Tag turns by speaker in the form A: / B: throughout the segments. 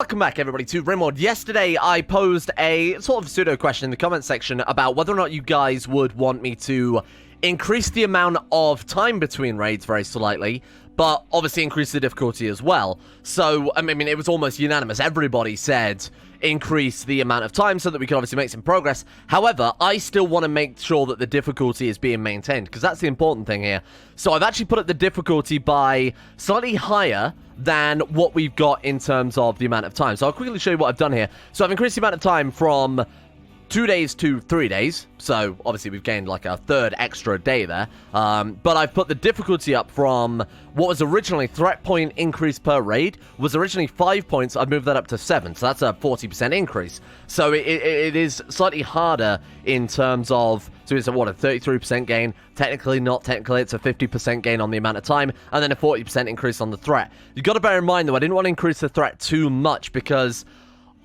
A: Welcome back, everybody, to Rimworld. Yesterday, I posed a sort of pseudo question in the comment section about whether or not you guys would want me to increase the amount of time between raids very slightly, but obviously increase the difficulty as well. So, I mean, it was almost unanimous. Everybody said increase the amount of time so that we can obviously make some progress. However, I still want to make sure that the difficulty is being maintained, because that's the important thing here. So I've actually put up the difficulty by slightly higher than what we've got in terms of the amount of time. So I'll quickly show you what I've done here. So I've increased the amount of time from 2 days to 3 days, so obviously we've gained like a third extra day there, but I've put the difficulty up from what was originally threat point increase per raid, was originally 5 points. I've moved that up to 7, so that's a 40% increase. So it is slightly harder in terms of, so it's a 33% gain, technically not technically, it's a 50% gain on the amount of time, and then a 40% increase on the threat. You've got to bear in mind though, I didn't want to increase the threat too much, because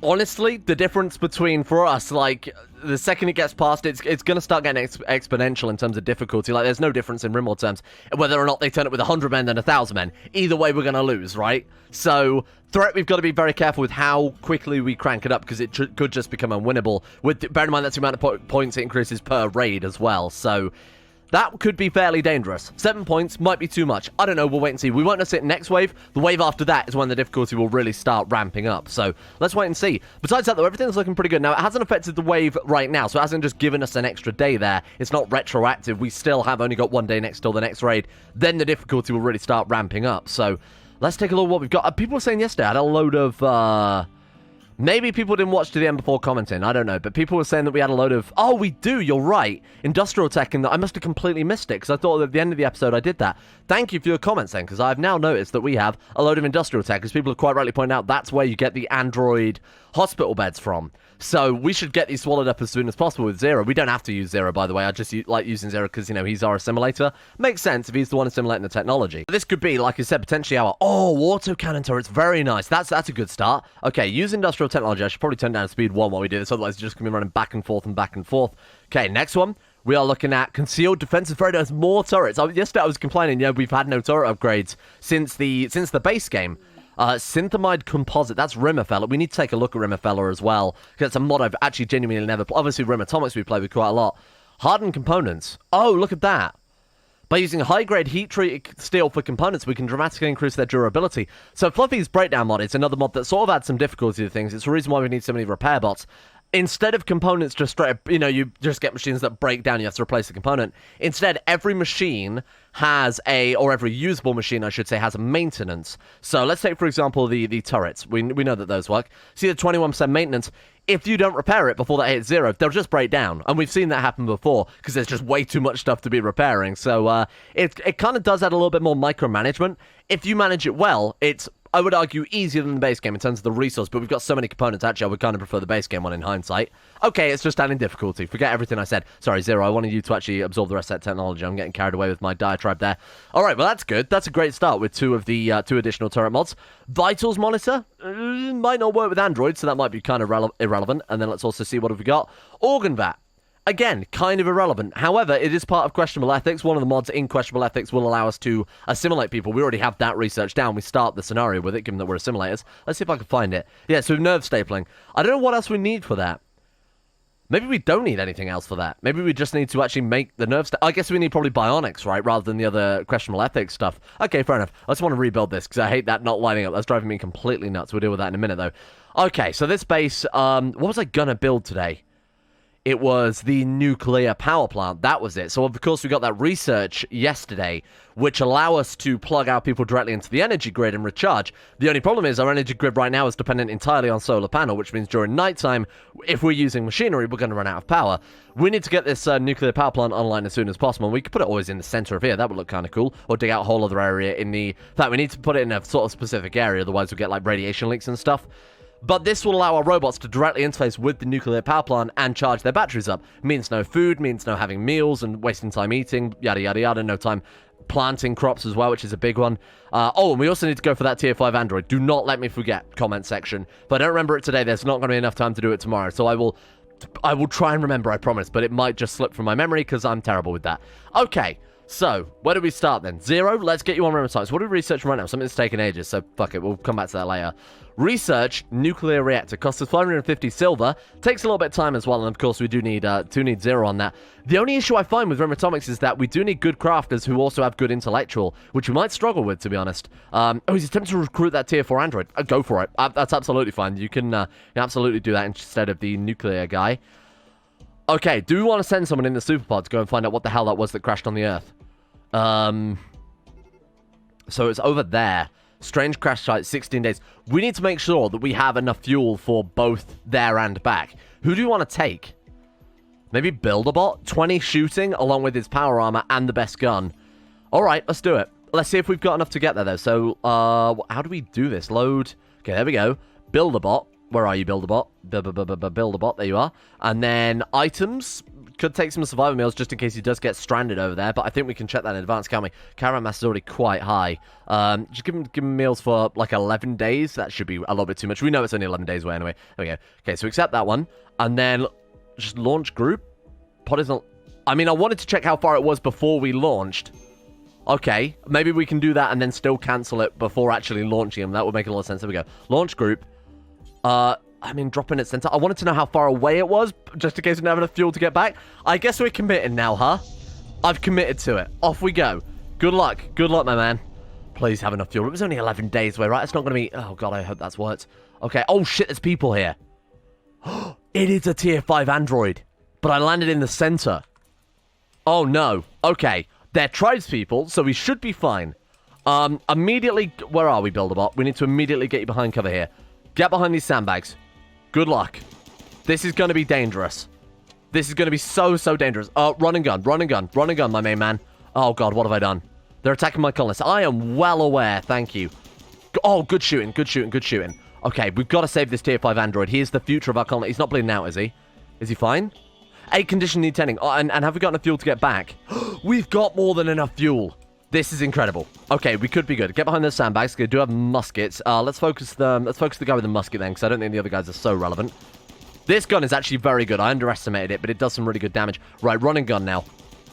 A: honestly, the difference between, for us, like, the second it gets past, it's going to start getting exponential in terms of difficulty. Like, there's no difference in Rimworld terms, whether or not they turn it with 100 men than 1,000 men. Either way, we're going to lose, right? So, threat, we've got to be very careful with how quickly we crank it up, because it could just become unwinnable. Bear in mind, that's the amount of points it increases per raid as well, so that could be fairly dangerous. 7 points might be too much. I don't know, we'll wait and see. We won't know it next wave. The wave after that is when the difficulty will really start ramping up. So let's wait and see. Besides that, though, everything's looking pretty good. Now, it hasn't affected the wave right now, so it hasn't just given us an extra day there. It's not retroactive. We still have only got 1 day next till the next raid. Then the difficulty will really start ramping up. So let's take a look at what we've got. People were saying yesterday I had a load of maybe people didn't watch to the end before commenting, I don't know, but people were saying that we had a load of, oh, we do, you're right, industrial tech, and I must have completely missed it, because I thought that at the end of the episode I did that. Thank you for your comments then, because I've now noticed that we have a load of industrial tech, because people have quite rightly pointed out that's where you get the android hospital beds from. So we should get these swallowed up as soon as possible with Zero. We don't have to use Zero, by the way. I just like using Zero because, you know, he's our assimilator. Makes sense if he's the one assimilating the technology. This could be, like I said, potentially our, autocannon turrets. Very nice. That's a good start. Okay, use industrial technology. I should probably turn down speed 1 while we do this, otherwise it's just going to be running back and forth and back and forth. Okay, next one. We are looking at concealed defensive very nice. More turrets. Yesterday I was complaining, yeah, we've had no turret upgrades since the base game. Synthamide Composite, that's Rimmerfeller. We need to take a look at Rimmerfeller as well, because it's a mod I've actually genuinely never played. Obviously, Rimatomics we play with quite a lot. Hardened components. Oh, look at that. By using high-grade heat-treated steel for components, we can dramatically increase their durability. So Fluffy's Breakdown mod, it's another mod that sort of adds some difficulty to things. It's the reason why we need so many repair bots. Instead of components just straight up, you know, you just get machines that break down, you have to replace the component. Instead, every machine has or every usable machine, I should say, has a maintenance. So let's take, for example, the turrets. We know that those work. See the 21% maintenance. If you don't repair it before that hits 0, they'll just break down. And we've seen that happen before, because there's just way too much stuff to be repairing. So it kind of does add a little bit more micromanagement. If you manage it well, it's, I would argue, easier than the base game in terms of the resource, but we've got so many components. Actually, I would kind of prefer the base game one in hindsight. Okay, it's just adding difficulty. Forget everything I said. Sorry, Zero, I wanted you to actually absorb the rest of that technology. I'm getting carried away with my diatribe there. All right, well, that's good. That's a great start with 2 of the 2 additional turret mods. Vitals monitor might not work with Android, so that might be kind of irrelevant. And then let's also see what have we got. Organ vat. Again, kind of irrelevant. However, it is part of questionable ethics. One of the mods in questionable ethics will allow us to assimilate people. We already have that research down. We start the scenario with it, given that we're assimilators. Let's see if I can find it. Yeah, so nerve stapling. I don't know what else we need for that. Maybe we don't need anything else for that. Maybe we just need to actually make the nerve I guess we need probably bionics, right? Rather than the other questionable ethics stuff. Okay, fair enough. I just want to rebuild this, because I hate that not lining up. That's driving me completely nuts. We'll deal with that in a minute, though. Okay, so this base, what was I gonna build today? It was the nuclear power plant. That was it. So, of course, we got that research yesterday, which allow us to plug our people directly into the energy grid and recharge. The only problem is our energy grid right now is dependent entirely on solar panel, which means during nighttime, if we're using machinery, we're going to run out of power. We need to get this nuclear power plant online as soon as possible, and we could put it always in the center of here. That would look kind of cool. Or dig out a whole other area in the... In fact, we need to put it in a sort of specific area, otherwise we'll get, like, radiation leaks and stuff. But this will allow our robots to directly interface with the nuclear power plant and charge their batteries up. Means no food, means no having meals and wasting time eating, yada yada yada, no time planting crops as well, which is a big one. And we also need to go for that tier 5 android. Do not let me forget, comment section. If I don't remember it today, there's not going to be enough time to do it tomorrow. So I will try and remember, I promise, but it might just slip from my memory because I'm terrible with that. Okay, So, where do we start then? 0, let's get you on Rimworld. What are we researching right now? Something that's taking ages, so fuck it, we'll come back to that later. Research nuclear reactor. Costs us 550 silver. Takes a little bit of time as well, and of course we do need 0 on that. The only issue I find with Rimworld is that we do need good crafters who also have good intellectual, which we might struggle with, to be honest. Oh, he's attempting to recruit that tier 4 android. Go for it. That's absolutely fine. You can absolutely do that instead of the nuclear guy. Okay, do we want to send someone in the superpod to go and find out what the hell that was that crashed on the Earth? So it's over there. Strange crash site, 16 days. We need to make sure that we have enough fuel for both there and back. Who do you want to take? Maybe Build-A-Bot? 20 shooting, along with his power armor and the best gun. Alright, let's do it. Let's see if we've got enough to get there, though. So, how do we do this? Load. Okay, there we go. Build-A-Bot. Where are you, Build-A-Bot? Build-A-Bot, there you are. And then items. Could take some survival meals just in case he does get stranded over there, but I think we can check that in advance, can't we? Caravan mass is already quite high. Just give him meals for like 11 days. That should be a little bit too much. We know it's only 11 days away anyway. There we go. Okay, so accept that one. And then just launch group. Pod isn't... I mean, I wanted to check how far it was before we launched. Okay, maybe we can do that and then still cancel it before actually launching him. That would make a lot of sense. There we go. Launch group. I mean, drop in at center. I wanted to know how far away it was, just in case we didn't have enough fuel to get back. I guess we're committed now, huh? I've committed to it. Off we go. Good luck. Good luck, my man. Please have enough fuel. It was only 11 days away, right? It's not going to be... Oh, God, I hope that's worked. Okay. Oh, shit, there's people here. It is a tier 5 android, but I landed in the center. Oh, no. Okay. They're tribespeople, so we should be fine. Immediately... Where are we, Build-A-Bot? We need to immediately get you behind cover here. Get behind these sandbags. Good luck. This is going to be dangerous. This is going to be so, so dangerous. Run and gun, run and gun, run and gun, my main man. Oh, God, what have I done? They're attacking my colonists. I am well aware, thank you. Oh, good shooting, good shooting, good shooting. Okay, we've got to save this tier 5 android. He is the future of our colony. He's not bleeding out, is he? Is he fine? 8 condition need tending. Oh, and have we got enough fuel to get back? We've got more than enough fuel. This is incredible. Okay, we could be good. Get behind those sandbags. They do have muskets. Let's focus the guy with the musket then, because I don't think the other guys are so relevant. This gun is actually very good. I underestimated it, but it does some really good damage. Right, run and gun now.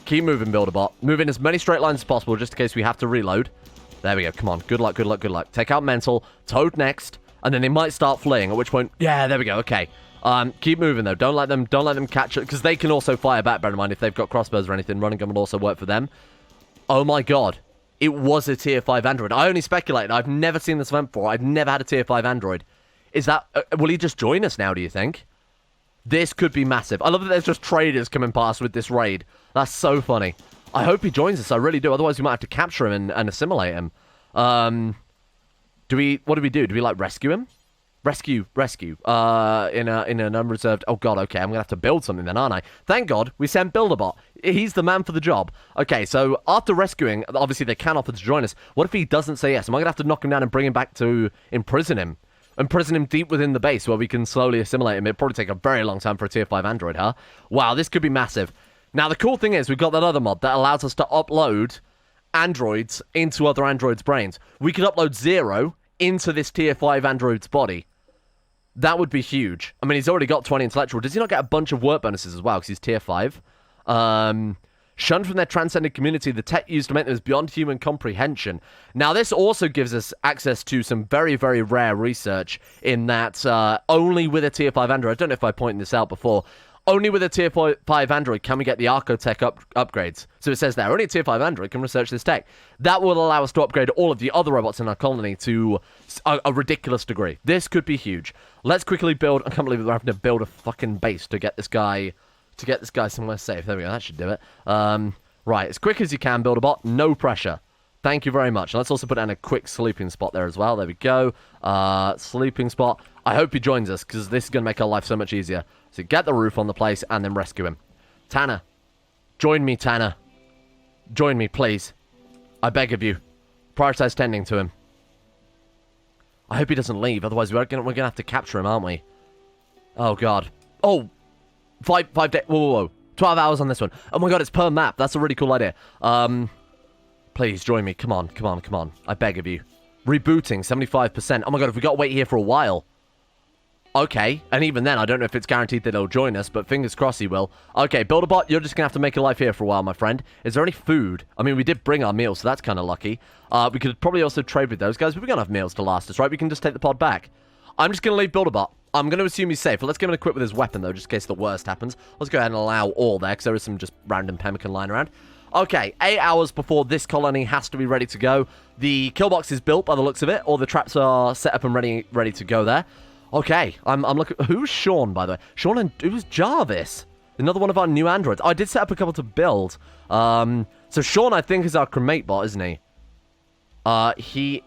A: Keep moving, Build-A-Bot. Move in as many straight lines as possible, just in case we have to reload. There we go. Come on. Good luck, good luck, good luck. Take out Mental. Toad next. And then they might start fleeing, at which point... Yeah, there we go. Okay. Keep moving, though. Don't let them catch it, because they can also fire back, bear in mind, if they've got crossbows or anything. Run and gun will also work for them. Oh my God. It was a tier 5 android. I only speculated. I've never seen this event before. I've never had a tier 5 android. Is that... will he just join us now, do you think? This could be massive. I love that there's just traders coming past with this raid. That's so funny. I hope he joins us. I really do. Otherwise, we might have to capture him and assimilate him. What do we do? Do we, like, rescue him? Rescue. In an unreserved... Oh, God, okay. I'm going to have to build something then, aren't I? Thank God we sent Build-A-Bot. He's the man for the job. Okay, so after rescuing, obviously they can offer to join us. What if he doesn't say yes? Am I going to have to knock him down and bring him back to imprison him? Imprison him deep within the base where we can slowly assimilate him. It'd probably take a very long time for a tier 5 android, huh? Wow, this could be massive. Now, the cool thing is we've got that other mod that allows us to upload androids into other androids' brains. We could upload 0 into this tier 5 android's body. That would be huge. I mean, he's already got 20 intellectual. Does he not get a bunch of work bonuses as well because he's tier 5? Shunned from their transcended community, the tech used to make them is beyond human comprehension. Now, this also gives us access to some very, very rare research in that only with a tier 5 android, I don't know if I pointed this out before, only with a tier 5 android can we get the Archotech upgrades. So it says there, only a tier 5 android can research this tech. That will allow us to upgrade all of the other robots in our colony to a ridiculous degree. This could be huge. Let's quickly build... I can't believe we're having to build a fucking base to get this guy... somewhere safe. There we go. That should do it. Right. As quick as you can, Build-A-Bot. No pressure. Thank you very much. Let's also put down a quick sleeping spot there as well. There we go. Sleeping spot. I hope he joins us, because this is going to make our life so much easier. So get the roof on the place, and then rescue him. Tanner. Join me, Tanner. Join me, please. I beg of you. Prioritize tending to him. I hope he doesn't leave, otherwise we're gonna have to capture him, aren't we? Oh, God. Oh! 5 days. Whoa. 12 hours on this one. Oh my God, it's per map. That's a really cool idea. Please join me. Come on. I beg of you. Rebooting, 75%. Oh my God, have we got to wait here for a while? Okay, and even then, I don't know if it's guaranteed that he'll join us, but fingers crossed he will. Okay, Builderbot, you're just going to have to make your life here for a while, my friend. Is there any food? I mean, we did bring our meals, so that's kind of lucky. We could probably also trade with those guys, but we're going to have meals to last us, right? We can just take the pod back. I'm just going to leave Builderbot. I'm going to assume he's safe. But let's give him equipped with his weapon, though, just in case the worst happens. Let's go ahead and allow all there, because there is some just random pemmican lying around. Okay, 8 hours before this colony has to be ready to go. The kill box is built by the looks of it, or the traps are set up and ready to go there. Okay, I'm looking... Who's Sean, by the way? Sean and... Who's Jarvis? Another one of our new androids. Oh, I did set up a couple to build. So Sean, I think, is our cremate bot, isn't he? He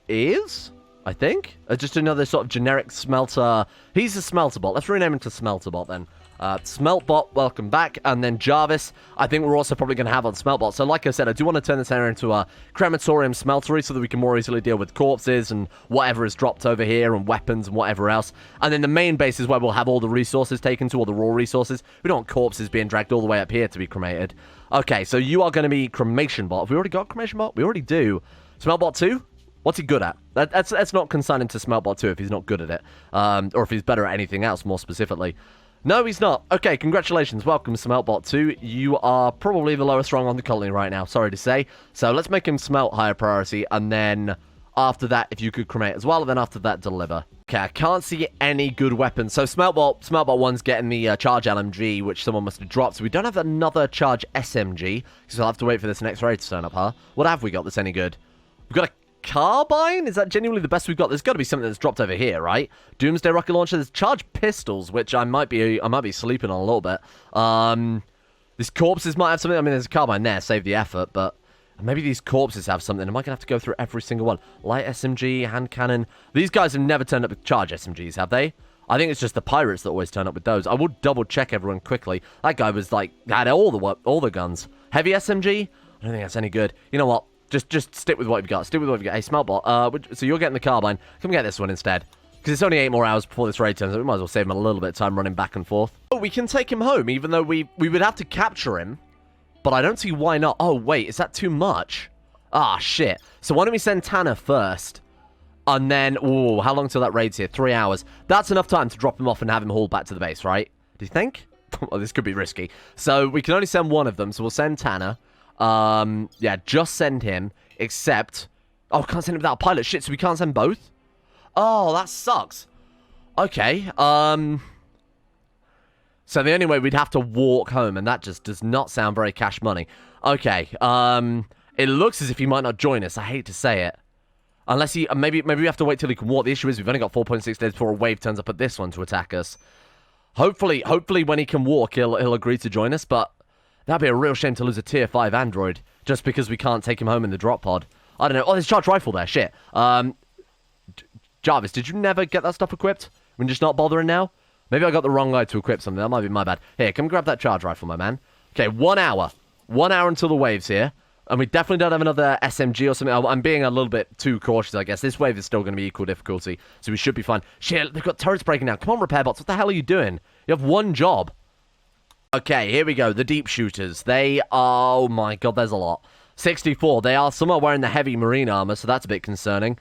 A: is... I think. Just another sort of generic smelter. He's a smelter bot. Let's rename him to smelter bot then. Smeltbot, welcome back. And then Jarvis, I think we're also probably going to have on Smeltbot. So like I said, I do want to turn this area into a crematorium smeltery so that we can more easily deal with corpses and whatever is dropped over here and weapons and whatever else. And then the main base is where we'll have all the resources taken to, all the raw resources. We don't want corpses being dragged all the way up here to be cremated. Okay, so you are going to be cremation bot. Have we already got cremation bot? We already do. Smeltbot 2? What's he good at? That's not consigning to Smeltbot 2 if he's not good at it. Or if he's better at anything else, more specifically. No, he's not. Okay, congratulations. Welcome, Smeltbot 2. You are probably the lowest rung on the colony right now, sorry to say. So let's make him smelt higher priority, and then after that, if you could cremate as well, and then after that, deliver. Okay, I can't see any good weapons. So Smeltbot 1's getting the charge LMG, which someone must have dropped. So we don't have another charge SMG, so I'll have to wait for this next raid to turn up, huh? What have we got that's any good? We've got a carbine? Is that genuinely the best we've got? There's got to be something that's dropped over here, right? Doomsday rocket launcher. There's charged pistols, which I might be sleeping on a little bit. These corpses might have something. I mean, there's a carbine there, save the effort, but maybe these corpses have something. Am I gonna have to go through every single one? Light SMG, hand cannon. These guys have never turned up with charge SMGs, have they? I think it's just the pirates that always turn up with those. I will double check everyone quickly. That guy was like had all the guns. Heavy SMG? I don't think that's any good. You know what? Just stick with what you've got. Stick with what you've got. Hey, Smeltbot, so you're getting the carbine. Come get this one instead. Because it's only 8 more hours before this raid turns, so we might as well save him a little bit of time running back and forth. Oh, we can take him home, even though we would have to capture him. But I don't see why not. Oh, wait, is that too much? Ah, shit. So why don't we send Tanner first? And then, ooh, how long till that raid's here? 3 hours. That's enough time to drop him off and have him hauled back to the base, right? Do you think? Oh, this could be risky. So we can only send one of them, so we'll send Tanner. Yeah, just send him, except... Oh, can't send him without a pilot. Shit, so we can't send both? Oh, that sucks. Okay, so the only way we'd have to walk home, and that just does not sound very cash money. Okay, it looks as if he might not join us. I hate to say it. Unless he... Maybe we have to wait till he can walk. The issue is we've only got 4.6 days before a wave turns up at this one to attack us. Hopefully when he can walk, he'll agree to join us, but... That'd be a real shame to lose a tier 5 android just because we can't take him home in the drop pod. I don't know. Oh, there's a charged rifle there. Shit. Jarvis, did you never get that stuff equipped? We're just not bothering now? Maybe I got the wrong guy to equip something. That might be my bad. Here, come grab that charge rifle, my man. Okay, 1 hour. 1 hour until the wave's here. And we definitely don't have another SMG or something. I'm being a little bit too cautious, I guess. This wave is still going to be equal difficulty, so we should be fine. Shit, they've got turrets breaking down. Come on, repair bots. What the hell are you doing? You have one job. Okay, here we go. The deep shooters. They are... Oh my god, there's a lot. 64. They are somewhat wearing the heavy marine armor, so that's a bit concerning.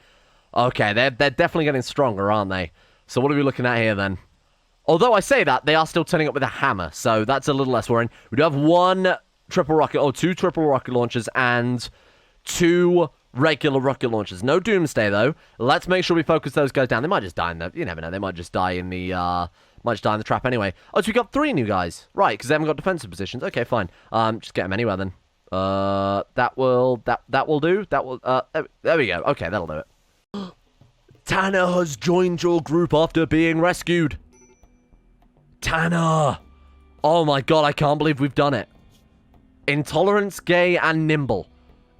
A: Okay, they're definitely getting stronger, aren't they? So what are we looking at here, then? Although I say that, they are still turning up with a hammer, so that's a little less worrying. We do have two triple rocket launchers and 2 regular rocket launchers. No Doomsday, though. Let's make sure we focus those guys down. They might just die in the... You never know. They might just die in the... Might just die in the trap anyway. Oh, so we got 3 new guys. Right, because they haven't got defensive positions. Okay, fine. Just get them anywhere, then. That will do. There we go. Okay, that'll do it. Tanner has joined your group after being rescued. Tanner! Oh my god, I can't believe we've done it. Intolerance, gay, and nimble.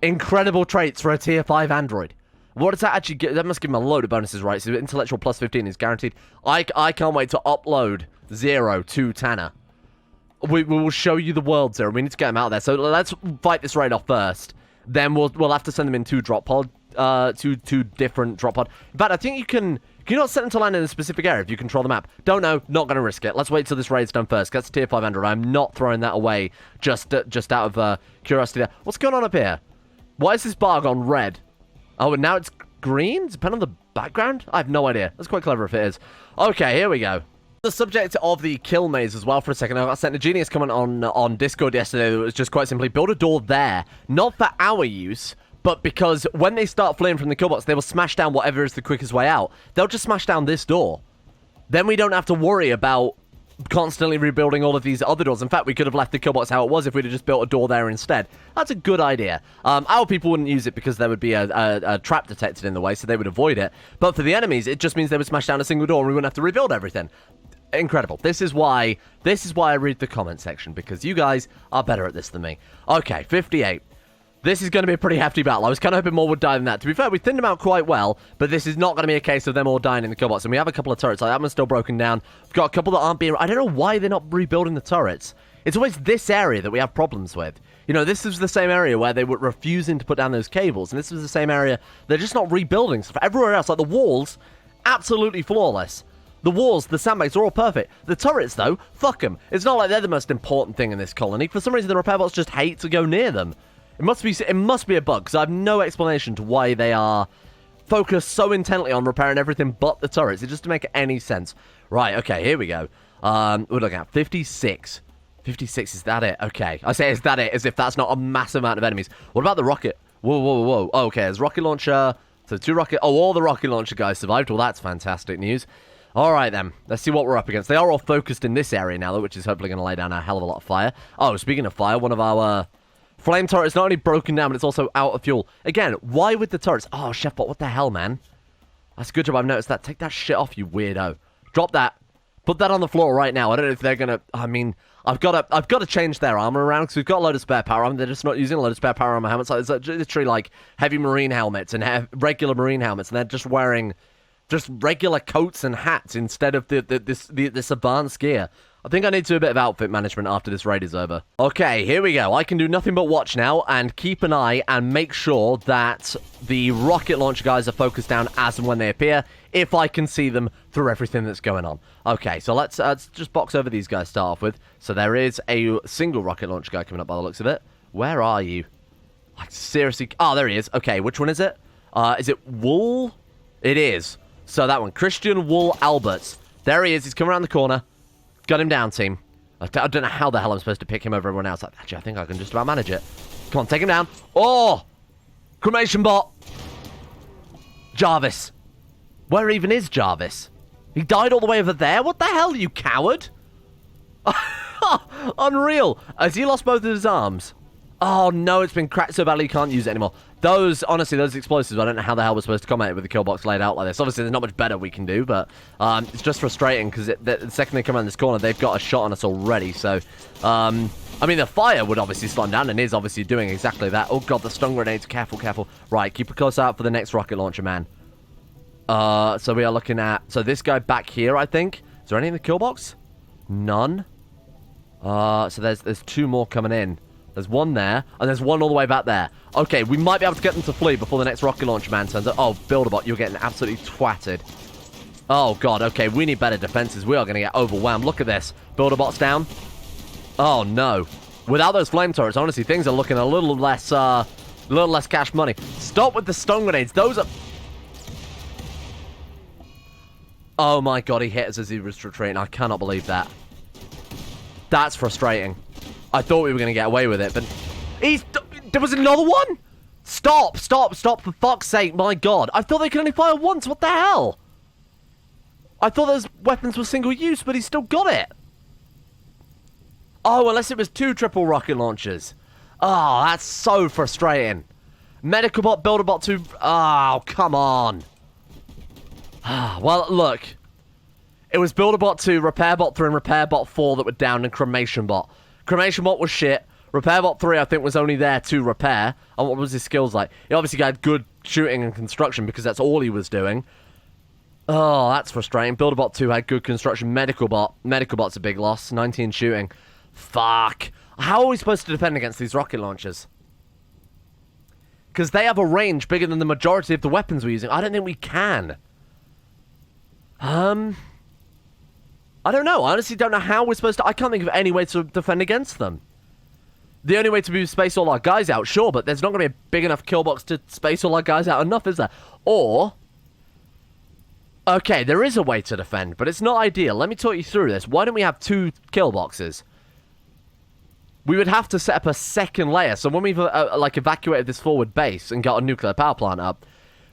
A: Incredible traits for a tier 5 android. What does that actually get? That must give him a load of bonuses, right? So intellectual plus 15 is guaranteed. I can't wait to upload 0 to Tanner. We will show you the world, Zero. We need to get him out there. So let's fight this raid off first. Then we'll have to send them in 2 drop pod. Two different drop pod. In fact, I think you can you not set them to land in a specific area if you control the map? Don't know. Not going to risk it. Let's wait till this raid's done first. That's tier 5 android. I'm not throwing that away just out of curiosity there. What's going on up here? Why is this bar gone red? Oh, and now it's green? Depending on the background? I have no idea. That's quite clever if it is. Okay, here we go. The subject of the kill maze as well for a second. I sent a genius comment on Discord yesterday that was just quite simply build a door there, not for our use, but because when they start fleeing from the kill box, they will smash down whatever is the quickest way out. They'll just smash down this door. Then we don't have to worry about constantly rebuilding all of these other doors. In fact, we could have left the kill box how it was if we'd have just built a door there instead. That's a good idea. Our people wouldn't use it because there would be a trap detected in the way, so they would avoid it. But for the enemies, it just means they would smash down a single door and we wouldn't have to rebuild everything. Incredible. This is why I read the comment section, because you guys are better at this than me. Okay, 58. This is going to be a pretty hefty battle. I was kind of hoping more would die than that. To be fair, we thinned them out quite well, but this is not going to be a case of them all dying in the kill box. And we have a couple of turrets. Like, that one's still broken down. We've got a couple that aren't being... I don't know why they're not rebuilding the turrets. It's always this area that we have problems with. You know, this is the same area where they were refusing to put down those cables, and this was the same area they're just not rebuilding stuff. Everywhere else, like the walls, absolutely flawless. The walls, the sandbags are all perfect. The turrets, though, fuck them. It's not like they're the most important thing in this colony. For some reason, the repair bots just hate to go near them. It must be a bug, because I have no explanation to why they are focused so intently on repairing everything but the turrets. It just doesn't make any sense. Right, okay, here we go. We're looking at 56. 56, is that it? Okay. I say, is that it? As if that's not a massive amount of enemies. What about the rocket? Whoa, whoa, whoa. Oh, okay, there's rocket launcher. So all the rocket launcher guys survived. Well, that's fantastic news. All right, then. Let's see what we're up against. They are all focused in this area now, though, which is hopefully going to lay down a hell of a lot of fire. Oh, speaking of fire, one of our flame turrets not only broken down, but it's also out of fuel. Again, why with the turrets? Oh, Chefbot, what the hell, man? That's a good job I've noticed that. Take that shit off, you weirdo. Drop that. Put that on the floor right now. I don't know if they're going to... I mean, I've got to change their armor around, because we've got a load of spare power armor. They're just not using a load of spare power armor helmets. It's literally like heavy marine helmets and regular marine helmets, and they're just wearing... just regular coats and hats instead of this advanced gear. I think I need to do a bit of outfit management after this raid is over. Okay, here we go. I can do nothing but watch now and keep an eye and make sure that the rocket launcher guys are focused down as and when they appear, if I can see them through everything that's going on. Okay, so let's just box over these guys to start off with. So there is a single rocket launcher guy coming up by the looks of it. Where are you? Like, seriously? Oh, there he is. Okay, which one is it? Is it Wool? It is. So that one, Christian Wool Alberts. There he is. He's coming around the corner. Got him down, team. I don't know how the hell I'm supposed to pick him over everyone else. Actually, I think I can just about manage it. Come on, take him down. Oh! Cremation bot. Jarvis. Where even is Jarvis? He died all the way over there? What the hell, you coward? Unreal. Has he lost both of his arms? Oh, no, it's been cracked so badly he can't use it anymore. Honestly, those explosives, I don't know how the hell we're supposed to combat it with the kill box laid out like this. Obviously, there's not much better we can do, but it's just frustrating because the second they come around this corner, they've got a shot on us already. So, I mean, the fire would obviously slow them down and is obviously doing exactly that. Oh, God, the stun grenades. Careful, careful. Right, keep a close eye out for the next rocket launcher, man. So we are looking at... So this guy back here, I think. Is there any in the kill box? None. So there's two more coming in. There's one there, and there's one all the way back there. Okay, we might be able to get them to flee before the next rocket launcher man turns up. Oh, Builderbot, you're getting absolutely twatted. Oh, God, okay, we need better defenses. We are going to get overwhelmed. Look at this. Builderbot's down. Oh, no. Without those flame turrets, honestly, things are looking a little less cash money. Stop with the stun grenades. Those are... Oh, my God, he hit us as he was retreating. I cannot believe that. That's frustrating. I thought we were going to get away with it, but... There was another one? Stop, for fuck's sake, my God. I thought they could only fire once, what the hell? I thought those weapons were single use, but he still got it. Oh, unless it was 2 triple rocket launchers. Oh, that's so frustrating. Medical bot, builder bot 2... Oh, come on. Well, look. It was builder bot 2, repair bot 3, and repair bot 4 that were down, and cremation bot. Cremation bot was shit. Repair bot 3, I think, was only there to repair. And what was his skills like? He obviously had good shooting and construction because that's all he was doing. Oh, that's frustrating. Builder bot 2 had good construction. Medical bot's a big loss. 19 shooting. Fuck. How are we supposed to defend against these rocket launchers? Because they have a range bigger than the majority of the weapons we're using. I don't think we can. I don't know. I honestly don't know how we're supposed to... I can't think of any way to defend against them. The only way to space all our guys out, sure, but there's not going to be a big enough kill box to space all our guys out enough, is there? Or... Okay, there is a way to defend, but it's not ideal. Let me talk you through this. Why don't we have 2 kill boxes? We would have to set up a second layer. So when we've like evacuated this forward base and got a nuclear power plant up,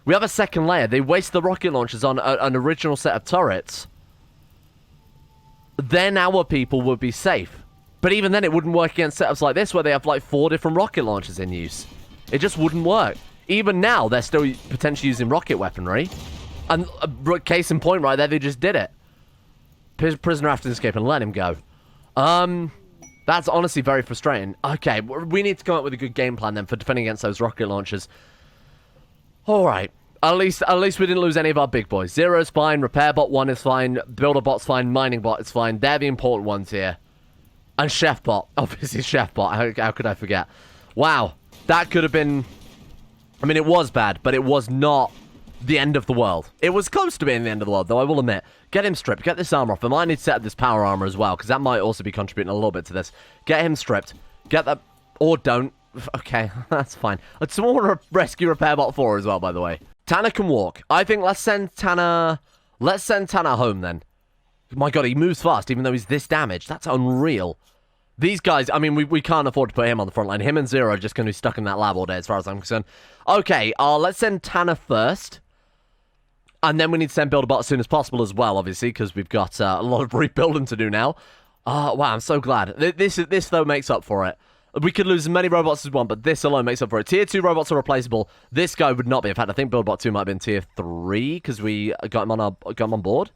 A: we have a second layer. They waste the rocket launchers on an original set of turrets. Then our people would be safe. But even then, it wouldn't work against setups like this where they have like 4 different rocket launchers in use. It just wouldn't work. Even now, they're still potentially using rocket weaponry. And case in point right there, they just did it. Prisoner after escape and let him go. That's honestly very frustrating. Okay, we need to come up with a good game plan then for defending against those rocket launchers. Alright. At least we didn't lose any of our big boys. Zero's fine, repair bot 1 is fine, builder bot's fine, mining bot is fine. They're the important ones here. And chef bot. Obviously chef bot. How could I forget? Wow. That could have been... I mean, it was bad, but it was not the end of the world. It was close to being the end of the world, though, I will admit. Get him stripped. Get this armor off him. I need to set up this power armor as well, because that might also be contributing a little bit to this. Get him stripped. Get that... Or don't. Okay, that's fine. Someone want to rescue Repair Bot 4 as well, by the way. Tanner can walk. I think let's send Tanner home, then. My god, he moves fast, even though he's this damaged. That's unreal. These guys, I mean, we can't afford to put him on the front line. Him and Zero are just going to be stuck in that lab all day, as far as I'm concerned. Okay, let's send Tanner first. And then we need to send Builderbot as soon as possible as well, obviously, because we've got a lot of rebuilding to do now. Wow, I'm so glad. This, though, makes up for it. We could lose as many robots as we want, but this alone makes up for it. Tier 2 robots are replaceable. This guy would not be. In fact, I think Buildbot 2 might have been Tier 3, because we got him on board.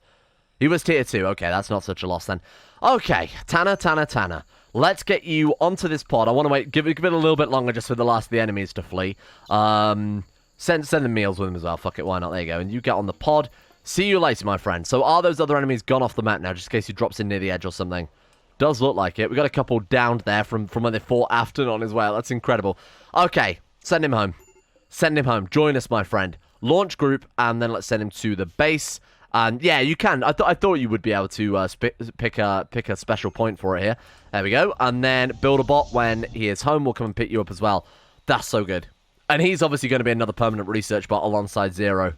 A: He was Tier 2. Okay, that's not such a loss then. Okay, Tanner. Let's get you onto this pod. I want to wait, give it a little bit longer just for the last of the enemies to flee. Send them meals with him as well. Fuck it, why not? There you go. And you get on the pod. See you later, my friend. So are those other enemies gone off the map now, just in case he drops in near the edge or something? Does look like it. We got a couple downed there from when they fought Afton as well. That's incredible. Okay, send him home. Send him home. Join us, my friend. Launch group, and then let's send him to the base. And yeah, you can. I thought you would be able to pick a special point for it here. There we go. And then build a bot when he is home. We'll come and pick you up as well. That's so good. And he's obviously going to be another permanent research bot alongside Zero.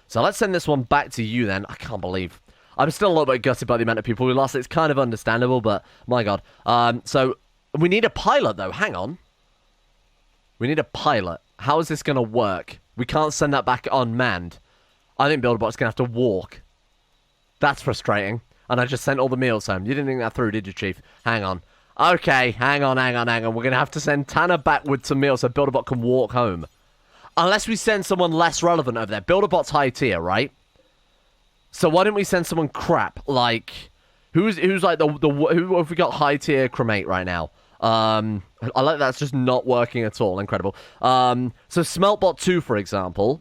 A: So let's send this one back to you then. I can't believe. I'm still a little bit gutted by the amount of people we lost. It's kind of understandable, but my god. So we need a pilot though. Hang on. We need a pilot. How is this going to work? We can't send that back unmanned. I think Builderbot's going to have to walk. That's frustrating. And I just sent all the meals home. You didn't think that through, did you, Chief? Hang on. Okay, hang on. We're going to have to send Tanner back with some meals so Builderbot can walk home. Unless we send someone less relevant over there. Builderbot's high tier, right? So why don't we send someone crap? Like, who's like who have we got high tier cremate right now? I like that's just not working at all. Incredible. So Smeltbot 2, for example,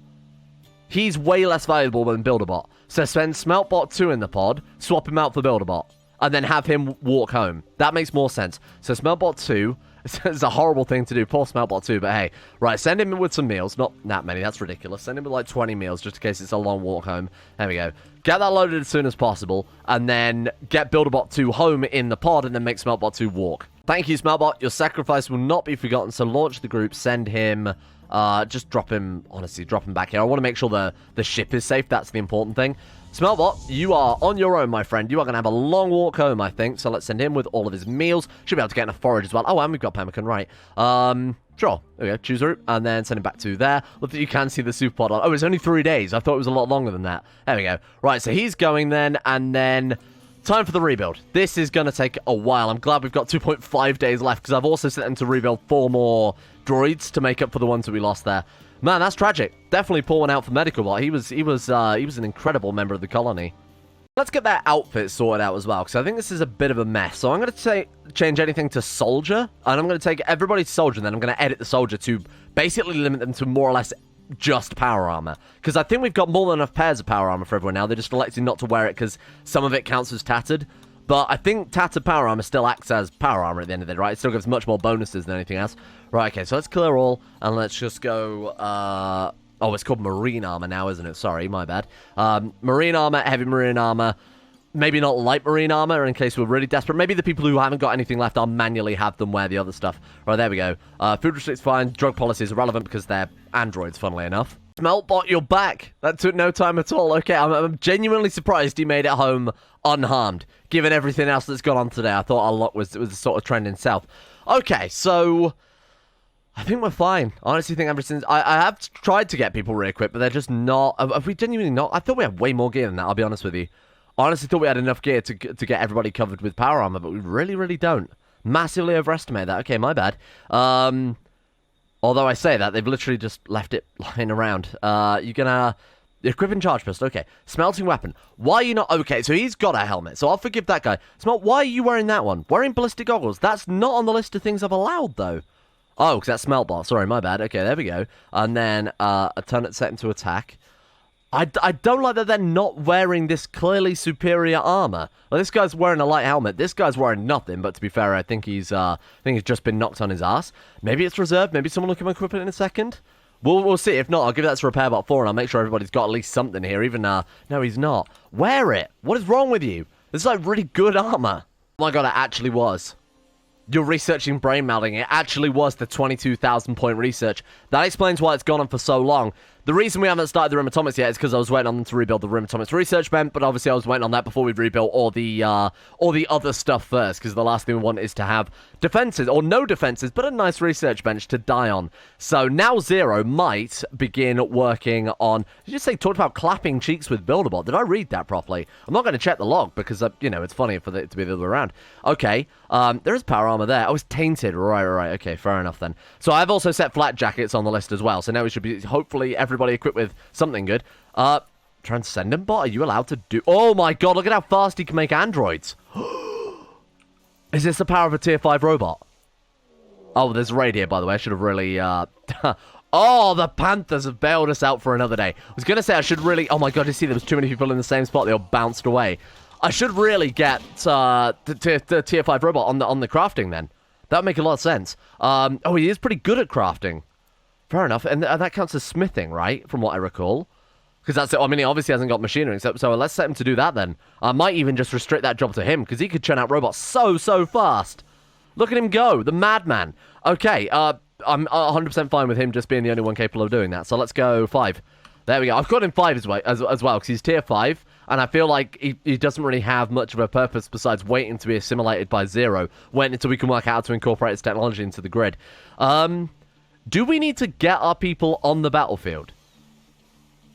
A: he's way less valuable than Builderbot. So send Smeltbot 2 in the pod, swap him out for Builderbot, and then have him walk home. That makes more sense. So Smeltbot 2, it's a horrible thing to do, poor Smeltbot 2, but hey. Right, send him with some meals. Not that many, that's ridiculous. Send him with like 20 meals, just in case it's a long walk home. There we go. Get that loaded as soon as possible, and then get Builderbot 2 home in the pod, and then make Smeltbot 2 walk. Thank you, Smeltbot. Your sacrifice will not be forgotten, so launch the group, send him... just drop him, honestly, drop him back here. I want to make sure the ship is safe. That's the important thing. Smeltbot, you are on your own, my friend. You are going to have a long walk home, I think. So let's send him with all of his meals. Should be able to get enough forage as well. Oh, and we've got pemmican, right. Sure. There we go. Choose a route, and then send him back to there. Look that you can see the super pod on. Oh, it's only 3 days. I thought it was a lot longer than that. There we go. Right, so he's going then, and then... Time for the rebuild. This is going to take a while. I'm glad we've got 2.5 days left, because I've also sent them to rebuild 4 more droids to make up for the ones that we lost there. Man, that's tragic. Definitely pour one out for Medical Bot. He was an incredible member of the colony. Let's get that outfit sorted out as well, because I think this is a bit of a mess. So I'm going to change anything to Soldier, and I'm going to take everybody to Soldier, and then I'm going to edit the Soldier to basically limit them to more or less just power armor, because I think we've got more than enough pairs of power armor for everyone now. They're just electing not to wear it because some of it counts as tattered, but I think tattered power armor still acts as power armor at the end of the day, right? It still gives much more bonuses than anything else. Right, okay, so let's clear all, and let's just go, oh, it's called marine armor now, isn't it? Sorry, my bad. Marine armor, heavy marine armor. Maybe not light marine armor in case we're really desperate. Maybe the people who haven't got anything left, I'll manually have them wear the other stuff. Right, there we go. Food restricts fine. Drug policy is irrelevant because they're androids, funnily enough. Smeltbot, you're back. That took no time at all. Okay, I'm genuinely surprised he made it home unharmed, given everything else that's gone on today. I thought our luck was sort of trending south. Okay, so I think we're fine. I honestly think everything's... I have tried to get people re-equipped, but they're just not... Have we genuinely not? I thought we had way more gear than that, I'll be honest with you. I honestly thought we had enough gear to get everybody covered with power armor, but we really, really don't. Massively overestimate that. Okay, my bad. Although I say that, they've literally just left it lying around. You're gonna... Equipping charge pistol, okay. Smelting weapon. Why are you not... Okay, so he's got a helmet, so I'll forgive that guy. Smelt, why are you wearing that one? Wearing ballistic goggles. That's not on the list of things I've allowed, though. Oh, because that's Smeltbot. Sorry, my bad. Okay, there we go. And then a turret set him to attack. I don't like that they're not wearing this clearly superior armor. Well, this guy's wearing a light helmet. This guy's wearing nothing, but to be fair, I think he's just been knocked on his ass. Maybe it's reserved. Maybe someone will come equip it in a second. We'll see. If not, I'll give that to RepairBot 4, and I'll make sure everybody's got at least something here. Even, no, he's not. Wear it. What is wrong with you? This is, like, really good armor. Oh my god, it actually was. You're researching brain melding. It actually was the 22,000 point research. That explains why it's gone on for so long. The reason we haven't started the Rim Atomics yet is because I was waiting on them to rebuild the Rim Atomics research bench, but obviously I was waiting on that before we rebuilt all the other stuff first, because the last thing we want is to have defenses, or no defenses, but a nice research bench to die on. So now Zero might begin working on... Did you say talked about clapping cheeks with Builderbot? Did I read that properly? I'm not going to check the log, because, it's funny for it to be the other way around. Okay, there is power armor there. Oh, it's tainted. Right. Okay, fair enough then. So I've also set flat jackets on the list as well, so now we should be, hopefully, everybody equipped with something good. Transcendent Bot, are you allowed to do... Oh my god, look at how fast he can make androids. Is this the power of a tier 5 robot? Oh, there's a raid here, by the way. I should have really, Oh, the Panthers have bailed us out for another day. I was going to say I should really... Oh my god, you see there was too many people in the same spot. They all bounced away. I should really get the tier 5 robot on the crafting then. That would make a lot of sense. Oh, he is pretty good at crafting. Fair enough. And that counts as smithing, right? From what I recall. Because that's it. I mean, he obviously hasn't got machinery. So let's set him to do that then. I might even just restrict that job to him. Because he could churn out robots so fast. Look at him go. The madman. Okay. I'm 100% fine with him just being the only one capable of doing that. So let's go 5. There we go. I've got him 5 as well. Because he's tier 5. And I feel like he doesn't really have much of a purpose besides waiting to be assimilated by Zero. Waiting until we can work out how to incorporate his technology into the grid. Do we need to get our people on the battlefield?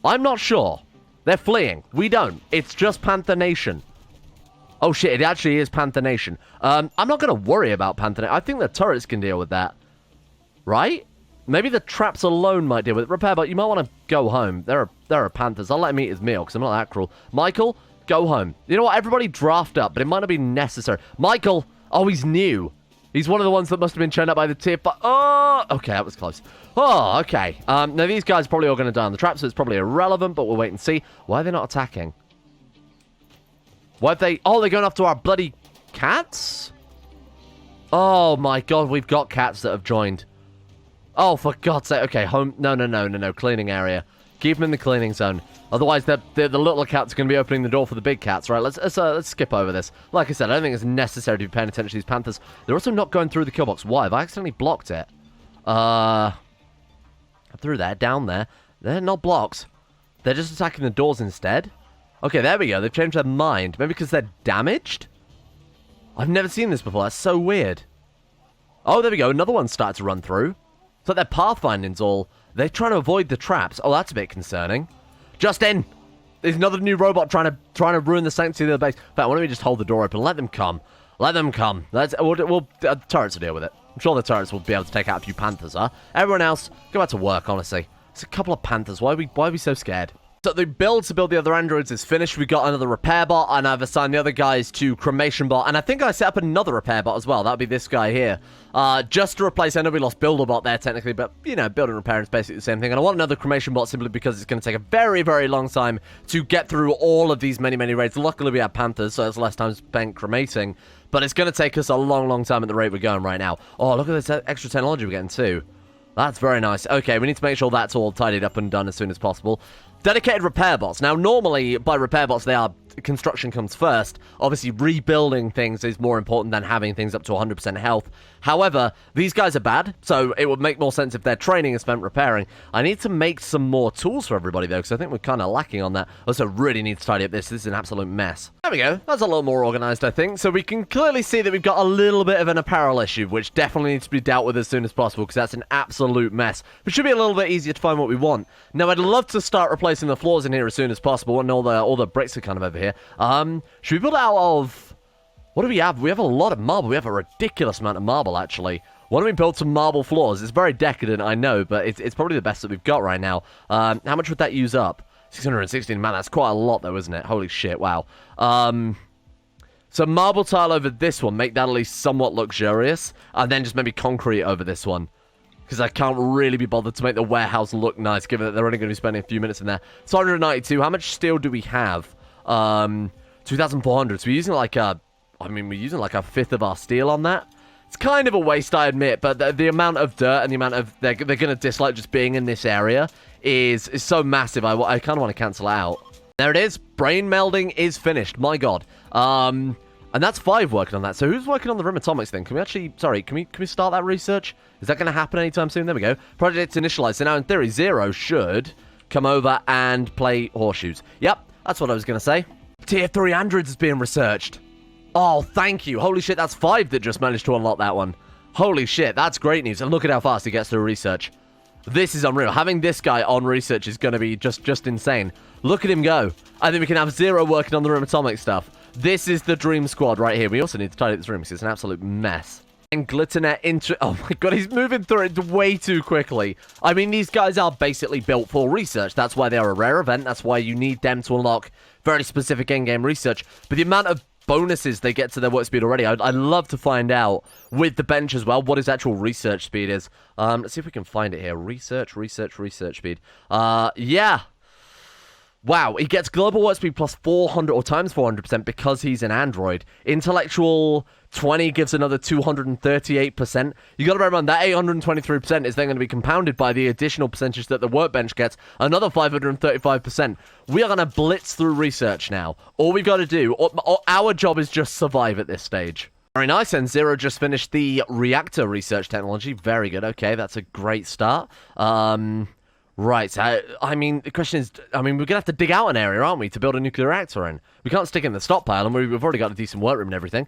A: I'm not sure. They're fleeing. We don't. It's just Panther Nation. Oh shit, it actually is Panther Nation. I'm not going to worry about Panther Nation. I think the turrets can deal with that. Right? Maybe the traps alone might deal with it. RepairBot, you might want to go home. There are Panthers. I'll let him eat his meal because I'm not that cruel. Michael, go home. You know what? Everybody draft up, but it might not be necessary. Michael! Oh, he's new. He's one of the ones that must have been churned up by the tier 5. Oh, okay, that was close. Oh, okay. Now, these guys are probably all going to die on the trap, so it's probably irrelevant, but we'll wait and see. Why are they not attacking? Why have they... Oh, they're going after our bloody cats? Oh, my God, we've got cats that have joined. Oh, for God's sake. Okay, home... No. Cleaning area. Keep them in the cleaning zone. Otherwise, the little cats are going to be opening the door for the big cats, right? Let's skip over this. Like I said, I don't think it's necessary to be paying attention to these Panthers. They're also not going through the kill box. Why? Have I accidentally blocked it? Through there, down there. They're not blocked. They're just attacking the doors instead. Okay, there we go. They've changed their mind. Maybe because they're damaged? I've never seen this before. That's so weird. Oh, there we go. Another one started to run through. It's like their pathfinding's all... They're trying to avoid the traps. Oh, that's a bit concerning. Justin! There's another new robot trying to ruin the sanctity of the base. In fact, why don't we just hold the door open? Let them come. Let them come. We'll turrets will deal with it. I'm sure the turrets will be able to take out a few Panthers, huh? Everyone else, go back to work, honestly. It's a couple of Panthers. Why are we so scared? So the build to build the other androids is finished. We got another repair bot, and I've assigned the other guys to cremation bot. And I think I set up another repair bot as well. That'll be this guy here. Just to replace, I know we lost builder bot there technically, but, you know, build and repair is basically the same thing. And I want another cremation bot simply because it's going to take a very, very long time to get through all of these many, many raids. Luckily, we have Panthers, so it's less time spent cremating. But it's going to take us a long, long time at the rate we're going right now. Oh, look at this extra technology we're getting too. That's very nice. Okay, we need to make sure that's all tidied up and done as soon as possible. Dedicated repair bots. Now, normally, by repair bots, they are construction comes first. Obviously, rebuilding things is more important than having things up to 100% health. However, these guys are bad, so it would make more sense if their training is spent repairing. I need to make some more tools for everybody, though, because I think we're kind of lacking on that. Also, really need to tidy up this. This is an absolute mess. There we go. That's a little more organized, I think. So we can clearly see that we've got a little bit of an apparel issue, which definitely needs to be dealt with as soon as possible, because that's an absolute mess. It should be a little bit easier to find what we want. Now, I'd love to start replacing the floors in here as soon as possible, and all the bricks are kind of over here. Should we build out of... What do we have? We have a lot of marble. We have a ridiculous amount of marble, actually. Why don't we build some marble floors? It's very decadent, I know, but it's probably the best that we've got right now. How much would that use up? 616, man, that's quite a lot, though, isn't it? Holy shit, wow. So marble tile over this one, make that at least somewhat luxurious, and then just maybe concrete over this one. Because I can't really be bothered to make the warehouse look nice, given that they're only going to be spending a few minutes in there. It's 192. How much steel do we have? 2,400. So we're using like a... I mean, we're using like a fifth of our steel on that. It's kind of a waste, I admit, but the amount of dirt and the amount of... They're going to dislike just being in this area is so massive. I kind of want to cancel it out. There it is. Brain melding is finished. My God. And that's 5 working on that. So who's working on the Rim Atomics thing? Can we actually... Sorry, can we start that research? Is that going to happen anytime soon? There we go. Project's initialized. So now, in theory, 0 should come over and play horseshoes. Yep, that's what I was going to say. Tier 3 androids is being researched. Oh, thank you. Holy shit, that's 5 that just managed to unlock that one. Holy shit, that's great news. And look at how fast he gets through research. This is unreal. Having this guy on research is going to be just insane. Look at him go. And then we can have 0 working on the Rim Atomic stuff. This is the dream squad right here. We also need to tidy up this room because it's an absolute mess. And Glitternet oh my God, he's moving through it way too quickly. I mean, these guys are basically built for research. That's why they're a rare event. That's why you need them to unlock very specific in-game research. But the amount of bonuses they get to their work speed already, I'd love to find out with the bench as well what his actual research speed is. Let's see if we can find it here. Research speed. Yeah. Wow, he gets global work speed plus 400 or times 400% because he's an android. Intellectual 20 gives another 238%. You gotta bear in mind that 823% is then going to be compounded by the additional percentage that the Workbench gets, another 535%. We are going to blitz through research now. All we've got to do, our job is just survive at this stage. Very nice, and 0 just finished the reactor research technology. Very good, okay, that's a great start. Right, so, I mean, the question is, we're going to have to dig out an area, aren't we, to build a nuclear reactor in? We can't stick it in the stockpile, and we've already got a decent workroom and everything.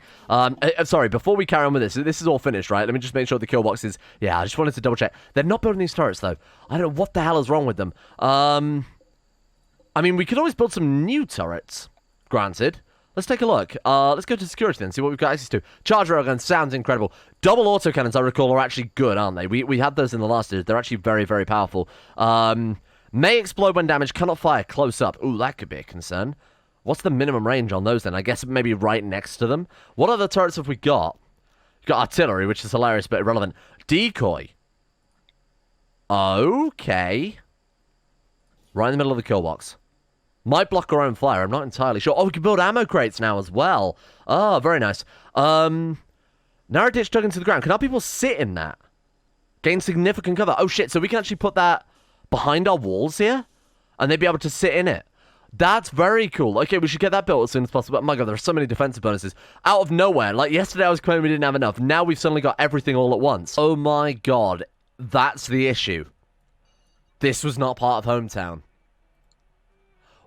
A: Sorry, before we carry on with this is all finished, right? Let me just make sure the kill box is... Yeah, I just wanted to double check. They're not building these turrets, though. I don't know what the hell is wrong with them. I mean, we could always build some new turrets, granted. Let's take a look. Let's go to security then, see what we've got access to. Charge railgun sounds incredible. Double autocannons, I recall, are actually good, aren't they? We had those in the last series. They're actually very, very powerful. May explode when damaged, cannot fire close up. Ooh, that could be a concern. What's the minimum range on those then? I guess maybe right next to them. What other turrets have we got? We've got artillery, which is hilarious but irrelevant. Decoy. Okay. Right in the middle of the kill box. Might block our own fire, I'm not entirely sure. Oh, we can build ammo crates now as well. Oh, very nice. Narrow ditch dug into the ground. Can our people sit in that? Gain significant cover. Oh, shit, so we can actually put that behind our walls here? And they'd be able to sit in it. That's very cool. Okay, we should get that built as soon as possible. Oh my God, there are so many defensive bonuses. Out of nowhere. Like, yesterday I was claiming we didn't have enough. Now we've suddenly got everything all at once. Oh my God. That's the issue. This was not part of Hometown.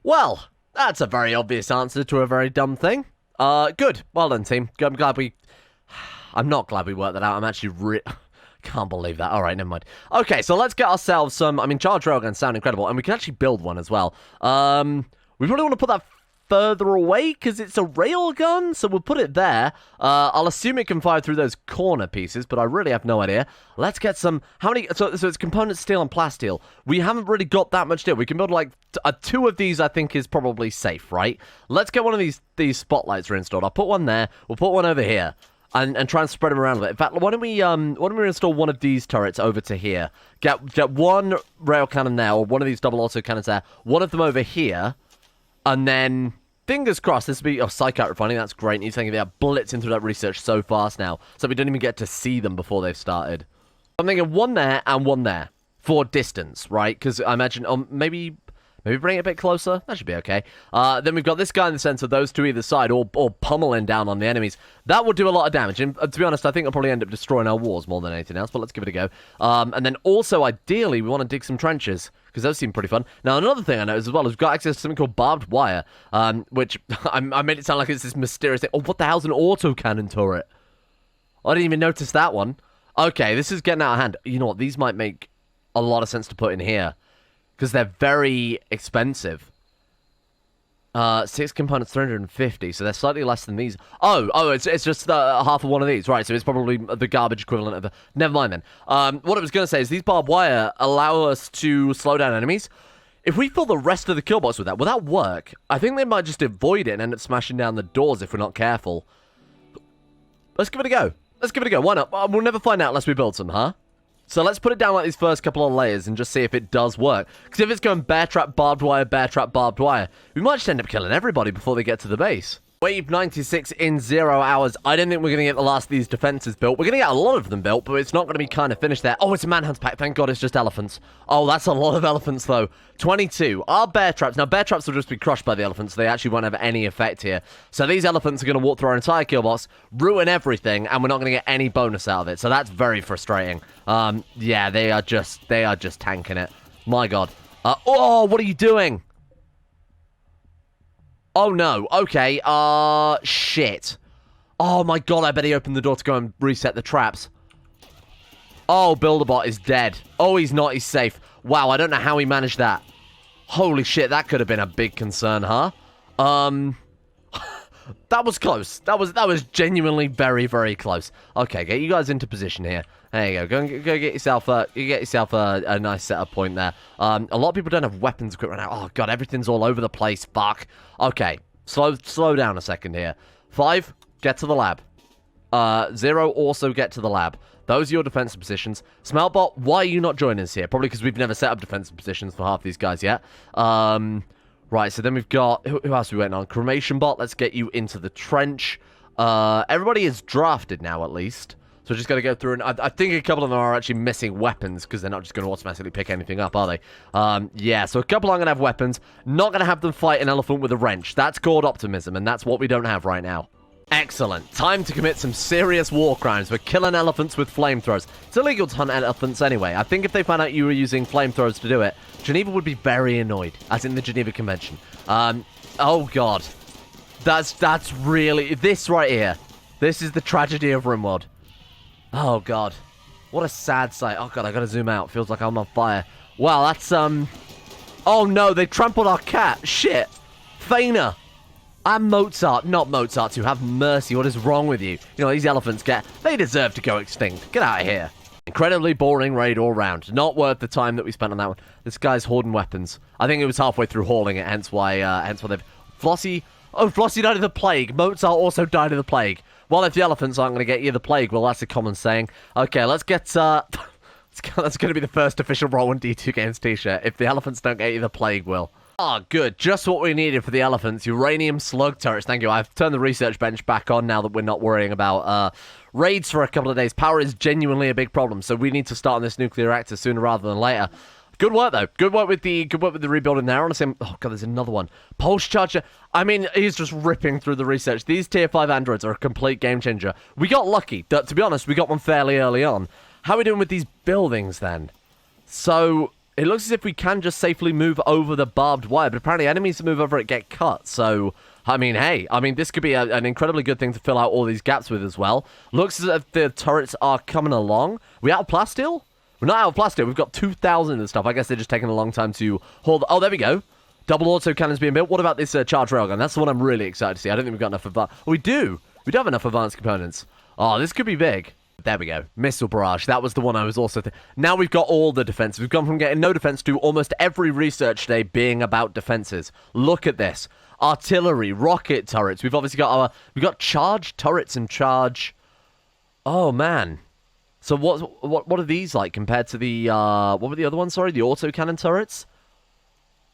A: Well, that's a very obvious answer to a very dumb thing. Good. Well done, team. I'm glad we... I'm not glad we worked that out. I'm actually can't believe that. All right, never mind. Okay, so let's get ourselves some... I mean, charge railguns sound incredible, and we can actually build one as well. We probably want to put that further away, because it's a railgun, so we'll put it there. I'll assume it can fire through those corner pieces, but I really have no idea. Let's get some... How many... So it's component steel and plasteel. We haven't really got that much steel. We can build, like, 2 of these, I think, is probably safe, right? Let's get one of these spotlights reinstalled. I'll put one there. We'll put one over here. And try and spread them around a bit. In fact, why don't we install one of these turrets over to here? Get one rail cannon there, or one of these double auto cannons there. One of them over here. And then... Fingers crossed, this will be... Oh, psych out refining, that's great. You're saying they're blitzing through that research so fast now, so we don't even get to see them before they've started. I'm thinking one there and one there for distance, right? Because I imagine... maybe Maybe bring it a bit closer. That should be okay. Then we've got this guy in the center, those two either side, all pummeling down on the enemies. That will do a lot of damage. And to be honest, I think I'll probably end up destroying our walls more than anything else, but let's give it a go. And then also, ideally, we want to dig some trenches, because those seem pretty fun. Now, another thing I noticed as well is we've got access to something called barbed wire, which I made it sound like it's this mysterious thing. Oh, what the hell's an autocannon turret? I didn't even notice that one. Okay, this is getting out of hand. You know what? These might make a lot of sense to put in here, because they're very expensive. 6 components, 350, so they're slightly less than these. Oh, it's just half of one of these. Right, so it's probably the garbage equivalent of the... Never mind then. What I was going to say is these barbed wire allow us to slow down enemies. If we fill the rest of the kill box with that, will that work? I think they might just avoid it and end up smashing down the doors if we're not careful. Let's give it a go. Let's give it a go. Why not? We'll never find out unless we build some, huh? So let's put it down like these first couple of layers and just see if it does work. Because if it's going bear trap, barbed wire, we might just end up killing everybody before they get to the base. Wave 96 in 0 hours. I don't think we're going to get the last of these defenses built. We're going to get a lot of them built, but it's not going to be kind of finished there. Oh, it's a manhunt pack. Thank God it's just elephants. Oh, that's a lot of elephants, though. 22. Our bear traps. Now, bear traps will just be crushed by the elephants. They actually won't have any effect here. So these elephants are going to walk through our entire kill box, ruin everything, and we're not going to get any bonus out of it. So that's very frustrating. Yeah, they are just tanking it. My God. Oh, what are you doing? Oh, no. Okay. Shit. Oh, my God. I bet he opened the door to go and reset the traps. Oh, Builderbot is dead. Oh, he's not. He's safe. Wow, I don't know how he managed that. Holy shit, that could have been a big concern, huh? That was close. That was genuinely very, very close. Okay, get you guys into position here. There you go. Go get yourself a nice setup point there. A lot of people don't have weapons equipped right now. Oh god, everything's all over the place. Fuck. Okay, slow down a second here. 5, get to the lab. 0, also get to the lab. Those are your defensive positions. Smeltbot, why are you not joining us here? Probably because we've never set up defensive positions for half these guys yet. Right, so then we've got... Who else are we waiting on? Cremation Bot, let's get you into the trench. Everybody is drafted now, at least. So we're just going to go through and... I think a couple of them are actually missing weapons, because they're not just going to automatically pick anything up, are they? Yeah, so a couple are going to have weapons. Not going to have them fight an elephant with a wrench. That's called optimism, and that's what we don't have right now. Excellent. Time to commit some serious war crimes. We're killing elephants with flamethrowers. It's illegal to hunt elephants anyway. I think if they found out you were using flamethrowers to do it, Geneva would be very annoyed, as in the Geneva Convention. Oh god. That's really... This right here. This is the tragedy of Rimworld. Oh god. What a sad sight. Oh god, I gotta zoom out. Feels like I'm on fire. Wow, that's, Oh no, they trampled our cat. Shit. Faina. I'm Mozart, not Mozart, who have mercy. What is wrong with you? You know, these elephants they deserve to go extinct. Get out of here. Incredibly boring raid all round. Not worth the time that we spent on that one. This guy's hoarding weapons. I think it was halfway through hauling it, hence why they've... Flossie... Oh, Flossie died of the plague. Mozart also died of the plague. Well, if the elephants aren't going to get you the plague, well, that's a common saying. Okay, let's get, that's going to be the first official Roll and D2 Games t-shirt. If the elephants don't get you, the plague will. Ah, good. Just what we needed for the elephants. Uranium slug turrets. Thank you. I've turned the research bench back on now that we're not worrying about raids for a couple of days. Power is genuinely a big problem, so we need to start on this nuclear reactor sooner rather than later. Good work, though. Good work with the rebuilding there. Honestly, oh god, there's another one. Pulse charger. I mean, he's just ripping through the research. These tier 5 androids are a complete game changer. We got lucky. To be honest, we got one fairly early on. How are we doing with these buildings, then? So... It looks as if we can just safely move over the barbed wire, but apparently enemies that move over it get cut. So, I mean, hey, this could be an incredibly good thing to fill out all these gaps with as well. Looks as if the turrets are coming along. We out of plasteel? We're not out of plasteel. We've got 2,000 and stuff. I guess they're just taking a long time to hold. Oh, there we go. Double auto cannons being built. What about this charge railgun? That's the one I'm really excited to see. I don't think we've got enough advanced. Oh, we do. We do have enough advanced components. Oh, this could be big. There we go. Missile barrage. That was the one I was also... Now we've got all the defense. We've gone from getting no defense to almost every research day being about defenses. Look at this. Artillery, rocket turrets. We've obviously got we've got charge turrets and charge... Oh, man. So what are these like compared to the... what were the other ones, sorry? The autocannon turrets?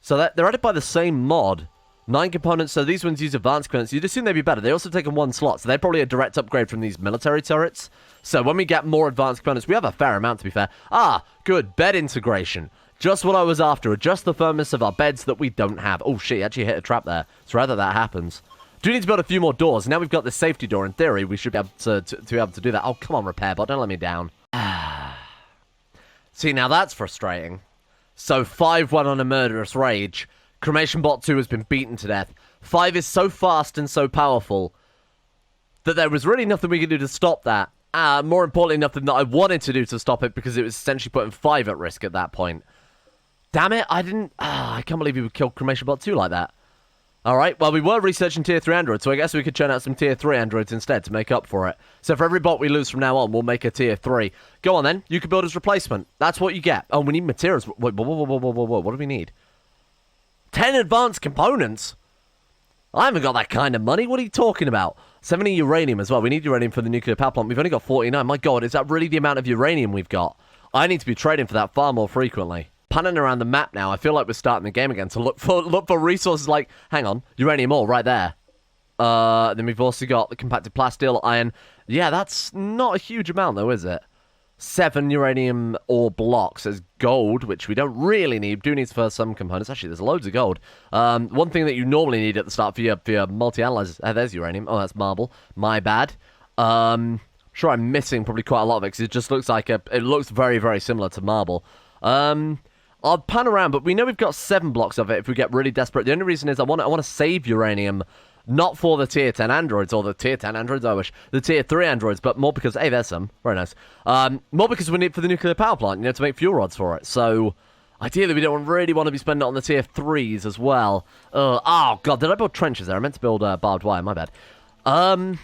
A: So they're added by the same mod. 9 components, so these ones use advanced components. You'd assume they'd be better. They also take in 1 slot, so they're probably a direct upgrade from these military turrets. So when we get more advanced components, we have a fair amount, to be fair. Ah, good. Bed integration. Just what I was after. Adjust the firmness of our beds that we don't have. Oh, shit, actually hit a trap there. It's rather that happens. Do need to build a few more doors. Now we've got the safety door. In theory, we should be able to be able to do that. Oh, come on, repair bot. Don't let me down. See, now that's frustrating. So 5 went on a murderous rage. Cremation bot 2 has been beaten to death. 5 is so fast and so powerful that there was really nothing we could do to stop that. More importantly, nothing that I wanted to do to stop it, because it was essentially putting 5 at risk at that point. Damn it, I didn't... I can't believe we would kill Cremation bot 2 like that. Alright, well, we were researching tier 3 androids, so I guess we could churn out some tier 3 androids instead to make up for it. So for every bot we lose from now on, we'll make a tier 3. Go on then, you can build as replacement. That's what you get. Oh, we need materials. Wait, whoa, what do we need? 10 advanced components? I haven't got that kind of money. What are you talking about? 70 uranium as well. We need uranium for the nuclear power plant. We've only got 49. My god, is that really the amount of uranium we've got? I need to be trading for that far more frequently. Panning around the map now, I feel like we're starting the game again to look for resources like, hang on, uranium ore right there. Then we've also got the compacted plasteel, iron. Yeah, that's not a huge amount though, is it? 7 uranium ore blocks as gold, which we don't really need. Do need for some components. Actually, there's loads of gold. One thing that you normally need at the start for your multi-analyzers. There's uranium. Oh, that's marble. My bad. Sure, I'm missing probably quite a lot of it because it just looks like it looks very, very similar to marble. I'll pan around, but we know we've got 7 blocks of it if we get really desperate. The only reason is I want to save uranium, not for the tier 10 androids, or the tier 10 androids, I wish, the tier 3 androids, but more because, hey, there's some, very nice, more because we need it for the nuclear power plant, to make fuel rods for it, so ideally we don't really want to be spending it on the tier 3s as well. Oh, God, did I build trenches there? I meant to build barbed wire, my bad.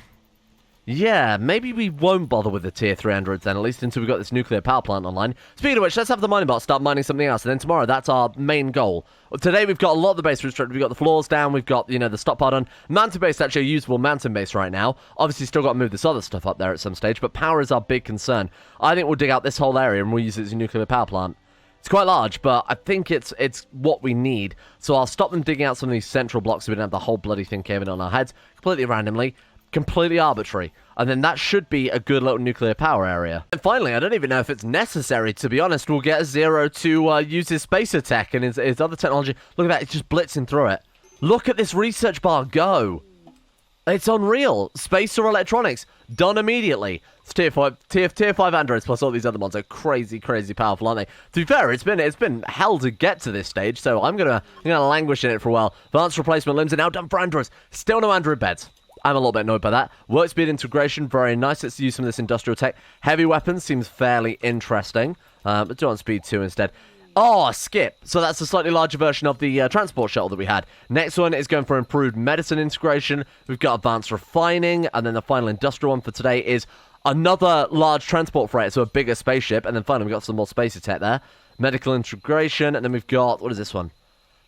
A: Yeah, maybe we won't bother with the tier 3 androids then, at least until we've got this nuclear power plant online. Speaking of which, let's have the mining bot start mining something else, and then tomorrow, that's our main goal. Today, we've got a lot of the base restricted. We've got the floors down, we've got, the stockpile done. Mountain base is actually a usable mountain base right now. Obviously, still got to move this other stuff up there at some stage, but power is our big concern. I think we'll dig out this whole area and we'll use it as a nuclear power plant. It's quite large, but I think it's what we need. So I'll stop them digging out some of these central blocks so we don't have the whole bloody thing caving on our heads completely randomly. Completely arbitrary, and then that should be a good little nuclear power area. And finally, I don't even know if it's necessary, to be honest. We'll get Zero to use his spacer tech and his other technology. Look at that, it's just blitzing through it. Look at this research bar go. It's unreal. Spacer electronics, done immediately. It's tier 5 androids plus all these other ones are crazy, crazy powerful, aren't they? To be fair, it's been hell to get to this stage, so I'm gonna languish in it for a while. Advanced replacement limbs are now done for androids. Still no android beds. I'm a little bit annoyed by that. Work speed integration, very nice. Let's use some of this industrial tech. Heavy weapons seems fairly interesting. But do it on speed 2 instead. Oh, skip. So that's a slightly larger version of the transport shuttle that we had. Next one is going for improved medicine integration. We've got advanced refining. And then the final industrial one for today is another large transport freighter, so a bigger spaceship. And then finally, we've got some more spacer tech there. Medical integration. And then we've got, what is this one?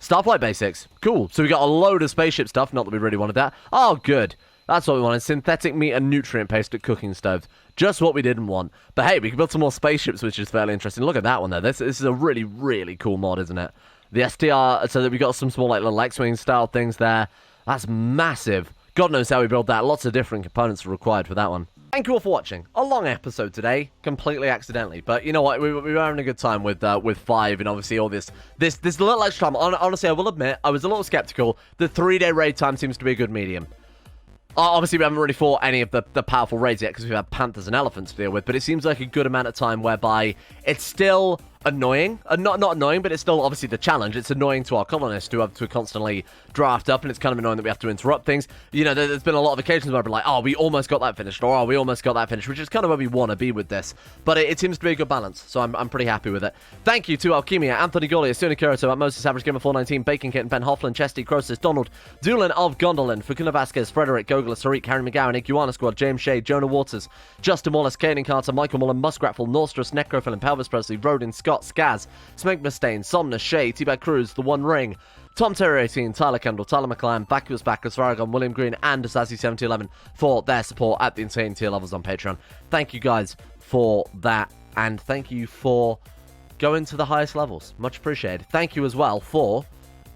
A: Starflight basics. Cool. So we got a load of spaceship stuff. Not that we really wanted that. Oh, good. That's what we wanted. Synthetic meat and nutrient paste at cooking stoves. Just what we didn't want. But hey, we can build some more spaceships, which is fairly interesting. Look at that one there. This is a really, really cool mod, isn't it? The STR, so that we got some small like little X-Wing style things there. That's massive. God knows how we built that. Lots of different components are required for that one. Thank you all for watching. A long episode today, completely accidentally, but you know what? We were having a good time with 5, and obviously all this little extra time. Honestly, I will admit, I was a little skeptical. The 3-day raid time seems to be a good medium. Obviously, we haven't really fought any of the powerful raids yet because we've had panthers and elephants to deal with, but it seems like a good amount of time whereby it's still annoying. Not annoying, but it's still obviously the challenge. It's annoying to our colonists to have to constantly draft up, and it's kind of annoying that we have to interrupt things. There's been a lot of occasions where I've been like, oh, we almost got that finished, or oh, we almost got that finished, which is kind of where we want to be with this. But it seems to be a good balance, so I'm pretty happy with it. Thank you to Alchemia, Anthony Gaulia, Suni Kirito, Moses Average Gamer 419, Bacon Kitten, Ben Hoffland, Chesty, Croesus, Donald, Doolin of Gondolin, Fakuna Vasquez, Frederick, Gogla, Sarik, Harry McGowan, Iguana Squad, James Shea, Jonah Waters, Justin Wallace, Kanan Carter, Michael Mullen, Muskratful, Norstress, Necrophil, and Pelvis Presley, Rodin, Scott, Skaz, Smeg Mustaine, Somnus, Shay, T-Bag Cruz, The One Ring, Tom Terry 18, Tyler Kendall, Tyler McClan, Vacuous Bacchus, Varagon, William Green, and Assassi7011 for their support at the insane tier levels on Patreon. Thank you guys for that, and thank you for going to the highest levels. Much appreciated. Thank you as well for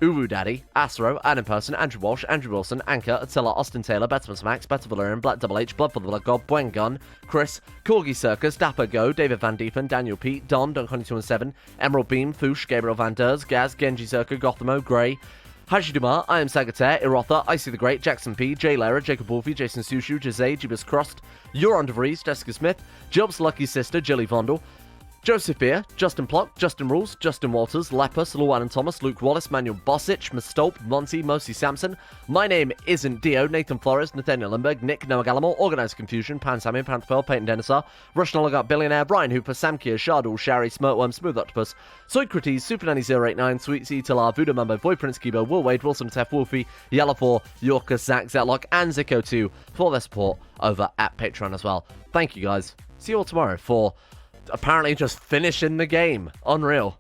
A: Uwu Daddy, Astro, Adam Person, Andrew Walsh, Andrew Wilson, Anchor, Attila, Austin Taylor, Betterman Max, Better Valerian, Black Double H, Blood for the Blood God, Bwen Gun, Chris, Corgi Circus, Dapper Go, David Van Diepen, Daniel Pete, Don, Dunk217, Emerald Beam, Foosh, Gabriel Van Ders, Gaz, Genji Circa, Gothamo, Grey, Hashiduma, I am Sagataire, Irotha, Icy the Great, Jackson P, Jay Lara, Jacob Wolfie, Jason Sushu, Jose, Jibus Crossed, Euron DeVries, Jessica Smith, Job's Lucky Sister, Jilly Vondel, Joseph Beer, Justin Plock, Justin Rules, Justin Walters, Lepus, Llewellyn Thomas, Luke Wallace, Manuel Bosic, Mistolp, Monty, Mosi Sampson, My Name Isn't Dio, Nathan Flores, Nathaniel Lindbergh, Nick, Noah Gallimore, Organised Confusion, Pan Samuel, Panther Peyton Denisar, Russian Oligarch Billionaire, Brian Hooper, Sam Kier, Shardul, Shari, Smirtworm, Smooth Octopus, Socrates, Super Nanny 089, Sweet C, Talar, Voodoo Mambo, Void Prince Kibo, Will Wade, Wilson Tef, Wolfie, Yellow4, Yorker, Zach, Zetlock, and Zico2 for their support over at Patreon as well. Thank you guys. See you all tomorrow for apparently just finishing the game. Unreal.